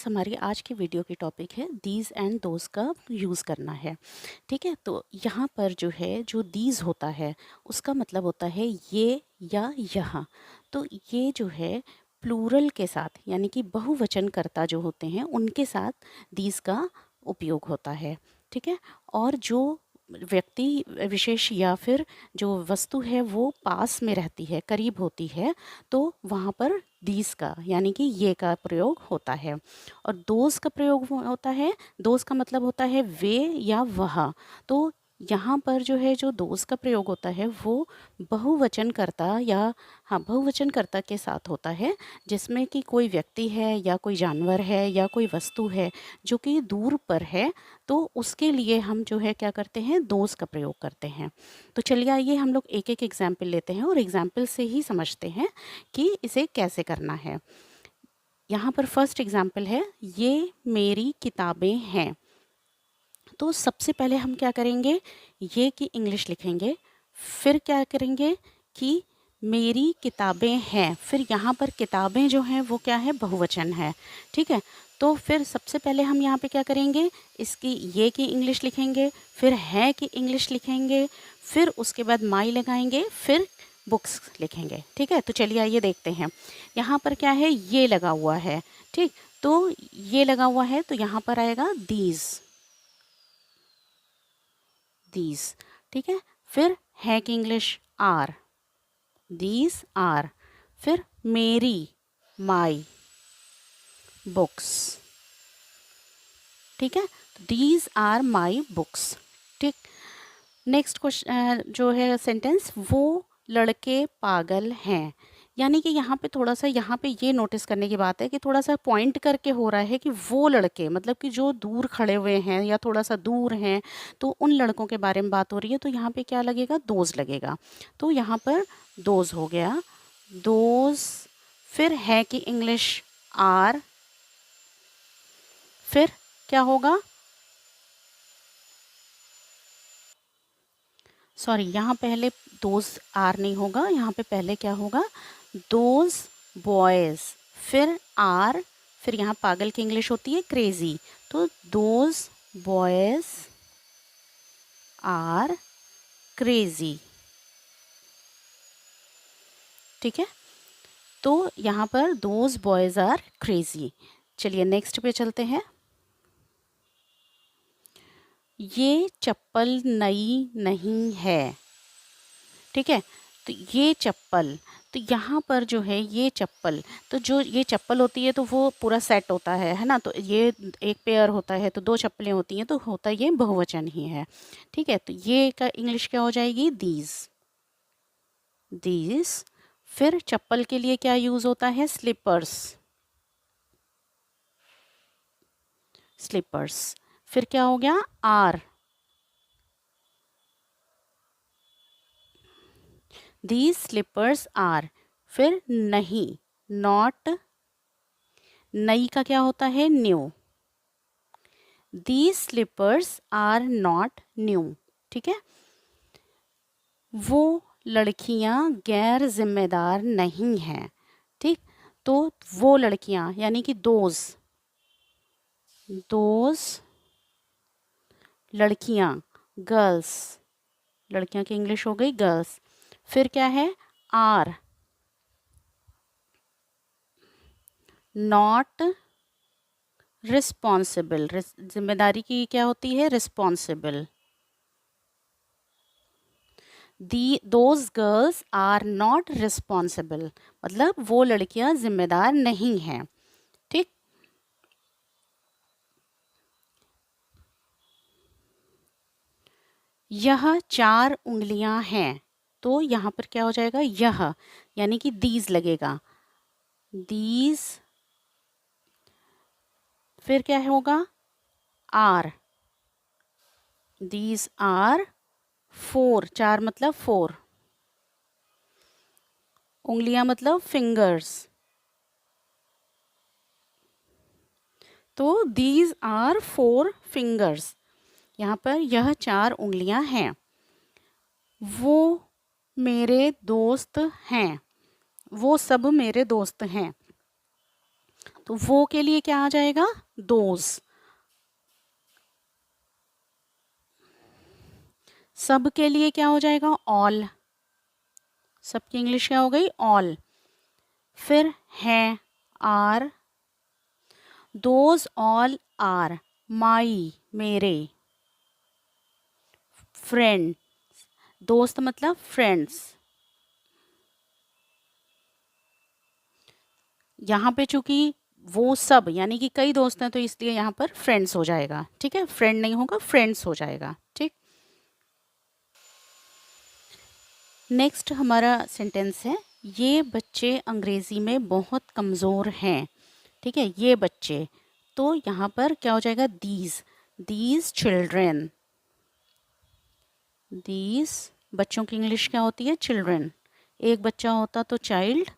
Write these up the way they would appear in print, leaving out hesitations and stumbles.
Students, हमारी आज की वीडियो की टॉपिक है दीज एंड दोज का यूज़ करना है। ठीक है, तो यहाँ पर जो है, जो दीज होता है उसका मतलब होता है ये या यहाँ। तो ये जो है प्लूरल के साथ, यानी कि बहुवचनकर्ता जो होते हैं उनके साथ दीज का उपयोग होता है। ठीक है, और जो व्यक्ति विशेष या फिर जो वस्तु है वो पास में रहती है, करीब होती है, तो वहाँ पर दीज का यानी कि ये का प्रयोग होता है। और दोज का प्रयोग होता है, दोज का मतलब होता है वे या वह। तो यहाँ पर जो है, जो दोज का प्रयोग होता है वो बहुवचनकर्ता या हाँ, बहुवचनकर्ता के साथ होता है, जिसमें कि कोई व्यक्ति है या कोई जानवर है या कोई वस्तु है जो कि दूर पर है, तो उसके लिए हम जो है क्या करते हैं, दोज का प्रयोग करते हैं। तो चलिए आइए हम लोग एक एक एग्जाम्पल लेते हैं और एग्जाम्पल से ही समझते हैं कि इसे कैसे करना है। यहाँ पर फर्स्ट एग्जाम्पल है, ये मेरी किताबें हैं। तो सबसे पहले हम क्या करेंगे, ये की इंग्लिश लिखेंगे, फिर क्या करेंगे कि मेरी किताबें हैं, फिर यहाँ पर किताबें जो हैं वो क्या है, बहुवचन है। ठीक है, तो फिर सबसे पहले हम यहाँ पे क्या करेंगे, इसकी ये की इंग्लिश लिखेंगे, फिर है की इंग्लिश लिखेंगे, फिर उसके बाद माई लगाएंगे, फिर बुक्स लिखेंगे। ठीक है, तो चलिए आइए देखते हैं। यहाँ पर क्या है, ये लगा हुआ है। ठीक, तो ये लगा हुआ है तो यहाँ पर आएगा दीज, दीज। ठीक है, फिर है की इंग्लिश आर, दीज आर, फिर मेरी माई बुक्स। ठीक है, दीज आर माई बुक्स। ठीक, नेक्स्ट क्वेश्चन जो है सेंटेंस, वो लड़के पागल हैं। यानी कि यहाँ पे थोड़ा सा, यहाँ पे ये नोटिस करने की बात है कि थोड़ा सा पॉइंट करके हो रहा है कि वो लड़के मतलब कि जो दूर खड़े हुए हैं या थोड़ा सा दूर हैं, तो उन लड़कों के बारे में बात हो रही है। तो यहाँ पे क्या लगेगा, दोज लगेगा। तो यहाँ पर दोज हो गया, दोज। फिर है कि इंग्लिश आर, फिर क्या होगा, सॉरी यहाँ पहले दोज आर नहीं होगा, यहाँ पे पहले क्या होगा, दोज बॉयज़, फिर आर, फिर यहाँ पागल की इंग्लिश होती है क्रेजी। तो दोज बॉयज़ आर क्रेजी। ठीक है, तो यहाँ पर दोज बॉयज़ आर क्रेजी। चलिए नेक्स्ट पे चलते हैं। ये चप्पल नई नहीं है। ठीक है, तो ये चप्पल, तो यहाँ पर जो है ये चप्पल, तो जो ये चप्पल होती है तो वो पूरा सेट होता है ना। तो ये एक पेयर होता है, तो दो चप्पलें होती हैं, तो होता ये बहुवचन ही है। ठीक है, तो ये का इंग्लिश क्या हो जाएगी, दीज, दीज। फिर चप्पल के लिए क्या यूज़ होता है, स्लीपर्स, स्लीपर्स। फिर क्या हो गया, आर, दीज स्लीपर्स आर। फिर नहीं, नॉट, नई का क्या होता है, new, these slippers are not new. ठीक है, वो लड़कियां गैर जिम्मेदार नहीं हैं। ठीक, तो वो लड़कियां यानी कि दोज, दोज लड़कियां, गर्ल्स, लड़कियां की इंग्लिश हो गई गर्ल्स। फिर क्या है, आर, नॉट रिस्पॉन्सिबल, जिम्मेदारी की क्या होती है, responsible. Those girls are not responsible, मतलब वो लड़कियां जिम्मेदार नहीं हैं। ठीक, यह 4 उंगलियां हैं। तो यहाँ पर क्या हो जाएगा, यह यानी कि दीज लगेगा, दीज। फिर क्या होगा, आर, दीज आर 4, 4 मतलब 4, उंगलियां मतलब फिंगर्स, तो दीज आर 4 फिंगर्स। यहाँ पर यह 4 उंगलियां हैं। वो मेरे दोस्त हैं, वो सब मेरे दोस्त हैं। तो वो के लिए क्या आ जाएगा, दोज। सब के लिए क्या हो जाएगा, ऑल। सबकी इंग्लिश क्या हो गई, ऑल। फिर है, are, those all are my, मेरे। फ्रेंड, दोस्त मतलब फ्रेंड्स। यहाँ पे चूंकि वो सब यानी कि कई दोस्त हैं तो इसलिए यहाँ पर फ्रेंड्स हो जाएगा, ठीक है, फ्रेंड नहीं होगा, फ्रेंड्स हो जाएगा, ठीक। नेक्स्ट हमारा सेंटेंस है, ये बच्चे अंग्रेज़ी में बहुत कमज़ोर हैं, ठीक है, ये बच्चे। तो यहाँ पर क्या हो जाएगा, दीज चिल्ड्रेन। दीज बच्चों की इंग्लिश क्या होती है, चिल्ड्रेन। एक बच्चा होता तो चाइल्ड,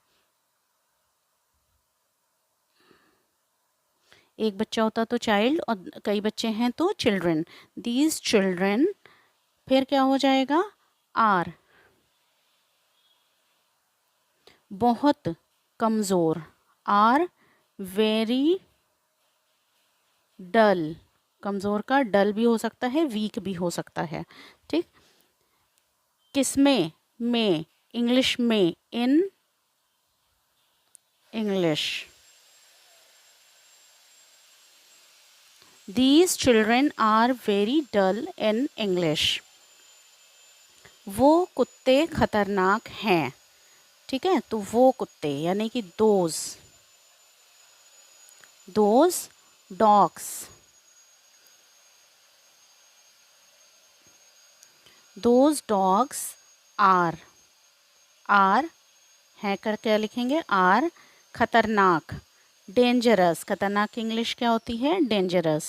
एक बच्चा होता तो चाइल्ड, और कई बच्चे हैं तो चिल्ड्रेन। दीज चिल्ड्रेन, फिर क्या हो जाएगा, आर, बहुत कमज़ोर, आर वेरी डल। कमज़ोर का डल भी हो सकता है, वीक भी हो सकता है, ठीक। किसमें, में, इंग्लिश में, in English. These children are very dull in English. वो कुत्ते खतरनाक हैं, ठीक है, तो वो कुत्ते यानी कि those dogs, those dogs are है कर क्या लिखेंगे, आर खतरनाक, डेंजरस, खतरनाक की इंग्लिश क्या होती है, dangerous.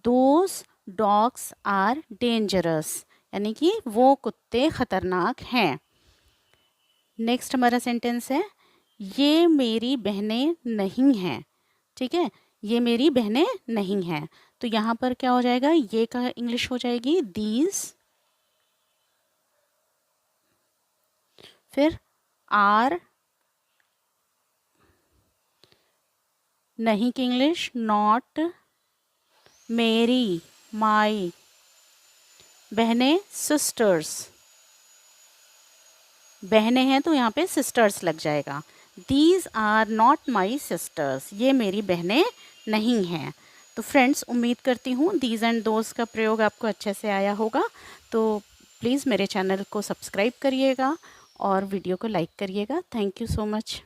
Those dogs are dangerous यानी कि वो कुत्ते खतरनाक हैं। नेक्स्ट हमारा सेंटेंस है, ये मेरी बहनें नहीं हैं, ठीक है, ये मेरी बहनें नहीं हैं। तो यहाँ पर क्या हो जाएगा, ये का इंग्लिश हो जाएगी दीज, फिर आर, नहीं की इंग्लिश नॉट, मेरी, माई, बहनें सिस्टर्स, बहनें हैं तो यहाँ पे सिस्टर्स लग जाएगा। These are not my sisters, ये मेरी बहनें नहीं हैं। तो फ्रेंड्स, उम्मीद करती हूँ दीज एंड दोज का प्रयोग आपको अच्छे से आया होगा। तो प्लीज़ मेरे चैनल को सब्सक्राइब करिएगा और वीडियो को लाइक करिएगा। Thank you so much.